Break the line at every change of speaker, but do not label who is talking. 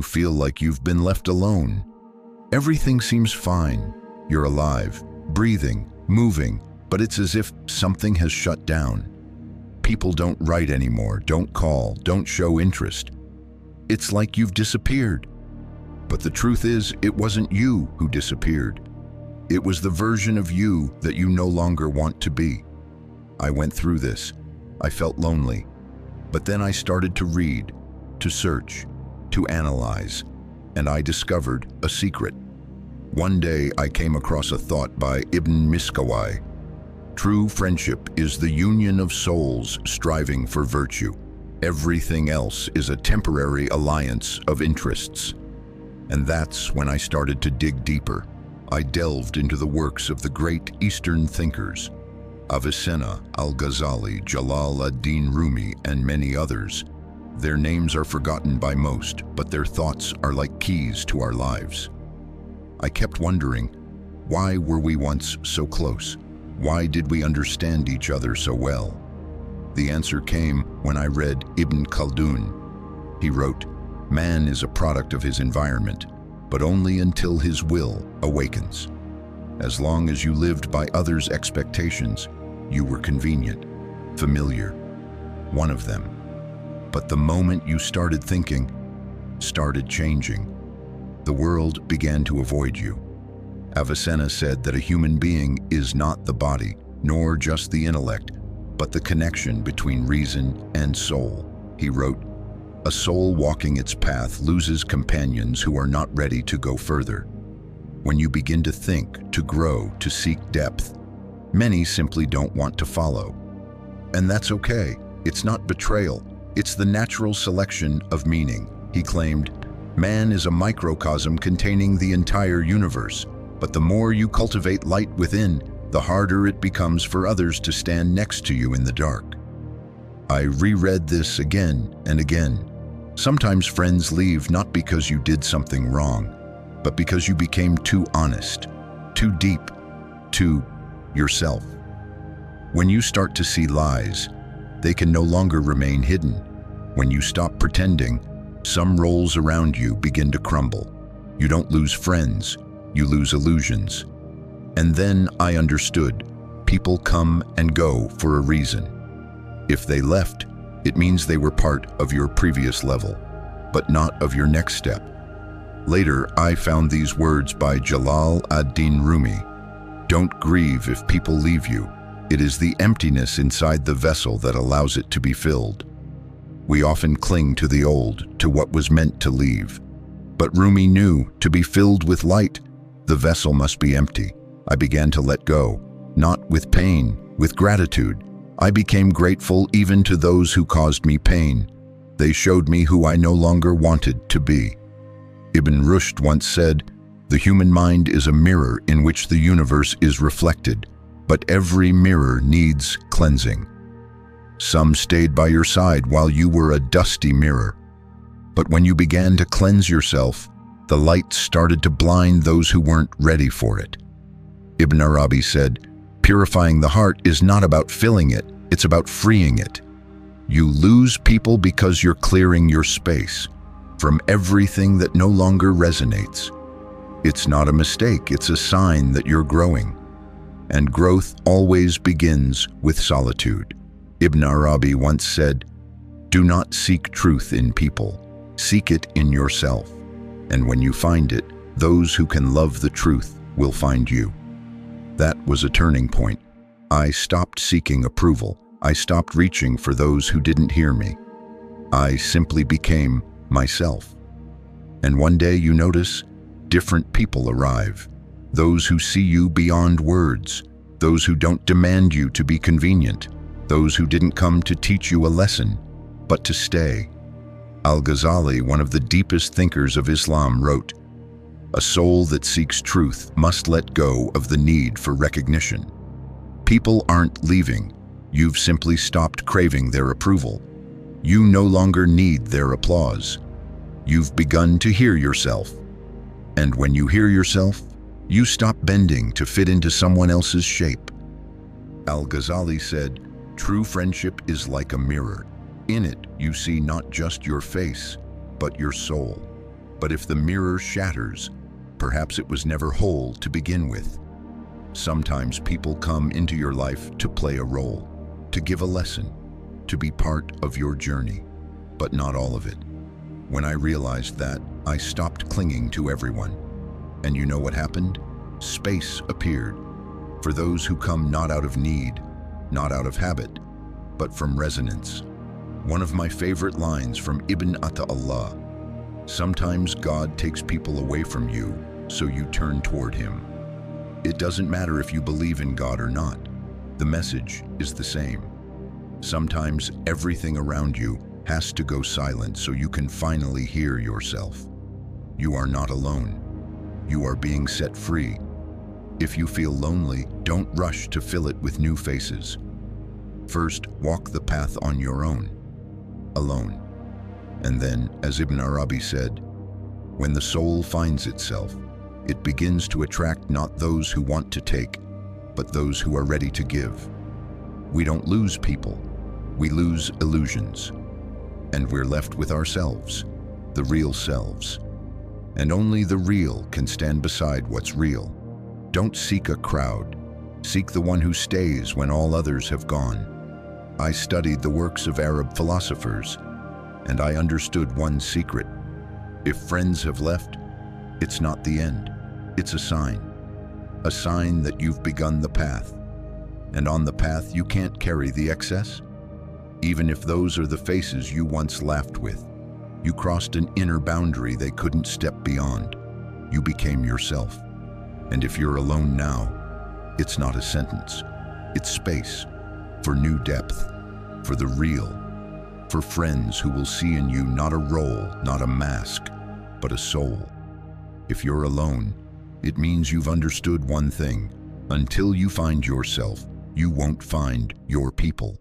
feel like you've been left alone. Everything seems fine. You're alive, breathing, moving, but it's as if something has shut down. People don't write anymore, don't call, don't show interest. It's like you've disappeared. But the truth is, it wasn't you who disappeared. It was the version of you that you no longer want to be. I went through this. I felt lonely. But then I started to read, to search, to analyze, and I discovered a secret. One day I came across a thought by Ibn Miskawayh. True friendship is the union of souls striving for virtue. Everything else is a temporary alliance of interests. And that's when I started to dig deeper. I delved into the works of the great Eastern thinkers, Avicenna, Al-Ghazali, Jalal ad-Din Rumi, and many others. Their names are forgotten by most, but their thoughts are like keys to our lives. I kept wondering, why were we once so close? Why did we understand each other so well? The answer came when I read Ibn Khaldun. He wrote, "Man is a product of his environment, but only until his will awakens. As long as you lived by others' expectations, you were convenient, familiar, one of them. But the moment you started thinking, started changing, the world began to avoid you." Avicenna said that a human being is not the body, nor just the intellect, but the connection between reason and soul. He wrote, "A soul walking its path loses companions who are not ready to go further." When you begin to think, to grow, to seek depth, many simply don't want to follow. And that's okay. It's not betrayal. It's the natural selection of meaning. He claimed, "Man is a microcosm containing the entire universe, but the more you cultivate light within, the harder it becomes for others to stand next to you in the dark." I reread this again and again. Sometimes friends leave not because you did something wrong, but because you became too honest, too deep, too yourself. When you start to see lies, they can no longer remain hidden. When you stop pretending, some roles around you begin to crumble. You don't lose friends, you lose illusions. And then I understood, people come and go for a reason. If they left, it means they were part of your previous level, but not of your next step. Later, I found these words by Jalal ad-Din Rumi. "Don't grieve if people leave you. It is the emptiness inside the vessel that allows it to be filled." We often cling to the old, to what was meant to leave. But Rumi knew, to be filled with light, the vessel must be empty. I began to let go, not with pain, with gratitude. I became grateful even to those who caused me pain. They showed me who I no longer wanted to be. Ibn Rushd once said, "The human mind is a mirror in which the universe is reflected, but every mirror needs cleansing." Some stayed by your side while you were a dusty mirror. But when you began to cleanse yourself, the light started to blind those who weren't ready for it. Ibn Arabi said, "Purifying the heart is not about filling it, it's about freeing it." You lose people because you're clearing your space from everything that no longer resonates. It's not a mistake, it's a sign that you're growing. And growth always begins with solitude. Ibn Arabi once said, "Do not seek truth in people, seek it in yourself. And when you find it, those who can love the truth will find you." That was a turning point. I stopped seeking approval. I stopped reaching for those who didn't hear me. I simply became myself. And one day you notice, different people arrive. Those who see you beyond words. Those who don't demand you to be convenient. Those who didn't come to teach you a lesson, but to stay. Al-Ghazali, one of the deepest thinkers of Islam, wrote, "A soul that seeks truth must let go of the need for recognition." People aren't leaving. You've simply stopped craving their approval. You no longer need their applause. You've begun to hear yourself. And when you hear yourself, you stop bending to fit into someone else's shape. Al-Ghazali said, "True friendship is like a mirror. In it, you see not just your face, but your soul." But if the mirror shatters, perhaps it was never whole to begin with. Sometimes people come into your life to play a role, to give a lesson, to be part of your journey, but not all of it. When I realized that, I stopped clinging to everyone. And you know what happened? Space appeared. For those who come not out of need, not out of habit, but from resonance. One of my favorite lines from Ibn Ata'Allah: sometimes God takes people away from you, so you turn toward Him. It doesn't matter if you believe in God or not. The message is the same. Sometimes everything around you has to go silent so you can finally hear yourself. You are not alone. You are being set free. If you feel lonely, don't rush to fill it with new faces. First, walk the path on your own, alone. And then, as Ibn Arabi said, when the soul finds itself, it begins to attract not those who want to take, but those who are ready to give. We don't lose people, we lose illusions. And we're left with ourselves, the real selves. And only the real can stand beside what's real. Don't seek a crowd. Seek the one who stays when all others have gone. I studied the works of Arab philosophers, and I understood one secret. If friends have left, it's not the end. It's a sign that you've begun the path. And on the path, you can't carry the excess. Even if those are the faces you once laughed with, you crossed an inner boundary they couldn't step beyond. You became yourself. And if you're alone now, it's not a sentence. It's space for new depth, for the real, for friends who will see in you not a role, not a mask, but a soul. If you're alone, it means you've understood one thing. Until you find yourself, you won't find your people.